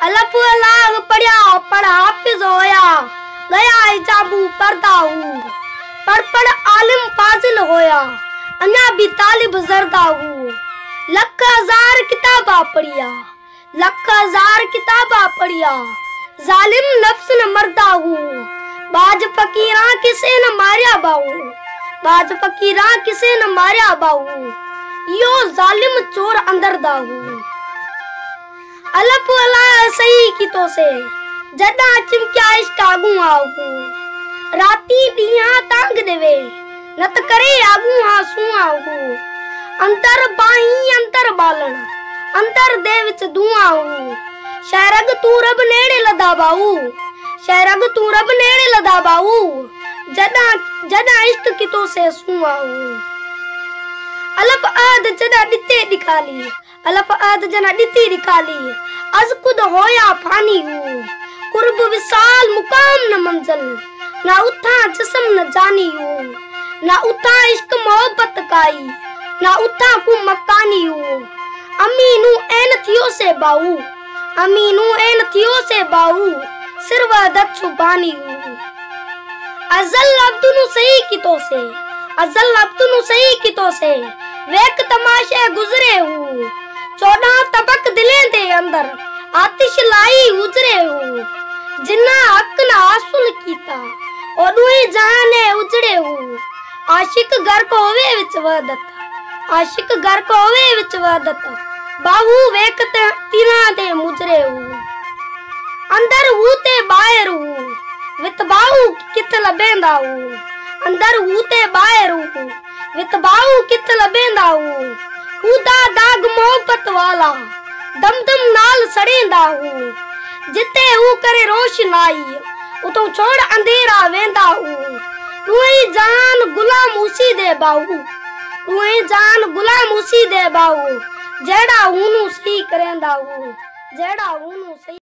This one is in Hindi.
अलफ अलाह पढ़िया पढ़ हाफिज होया, गया हिजाबू पर्दा हूँ, पढ़ आलिम फाजिल होया, अन्या भी तालिब जरदा हूँ। लख हजार किताबा पढ़िया, लख हजार किताबा पढ़िया, जालिम नफ्स न मरदा हूँ। बाज फकीरा किसे न मारिया बाहू, बाज फकीरा किसे न मारिया बाहू, यो जालिम चोर अंदर दाहू। अलफ अलाह सही की तो से जदा चिमकिया इश्क आगू आगू, राती दिया तांग देवे नत करे आगू हासू आगू। अंतर बाही अंतर बालन, अंतर दे विच धुआं हूँ, शहरग तू रब नेड़े लदा बाहू, शहरग तू रब नेड़े लदा बाहू, जदा जदा इश्क की तो से सुआ हूँ। अलफ आद जदा दिते दिखाली, अलफ आद जना दिती दिखाली, अज खुद होया फानी हूँ। कुर्ब विसाल मुकाम न मंजिल, ना उठा जिस्म न जानी हूँ, ना उठा इश्क मोहब्बत काई, ना उठा को मकानी हूँ। अमीनू ऐन थियो से बाहू, अमीनू ऐन थियो से बाहू, सिरवा दत छुपानी हूँ। अजल अब्दुनु सही की तो से, अजल अब्दुनु सही की तो से, वेक तमाशे गुजरे हूँ। 14 तबक दिले दे अंदर आतिश लाई उजरे हूँ, जिन्ना हक न हासिल कीता और दुई जाने उजड़े हूँ। आशिक घर को होवे विच वदत, आशिक घर को होवे विच वदत, बाहू वेक तीना दे मुजरे हूँ। अंदर हूँ ते बाहर हूँ, वित बाहू कित लबेंदा हूँ, अंदर हूँ ते बाहर हूँ, वित बाहू कित लबेंदा हूँ। उदा दाग मोहब्बत वाला दम दम नाल सड़ेंदा हूँ, जिते हूँ करे रोशनाई उतो छोड़ अंधेरा वेंदा हूँ। तुई जान गुलाम उसी दे बाहू, तुई जान गुलाम उसी दे बाहू, जेड़ा हूँ सही करेंदा हूँ, जेड़ा हूँ सही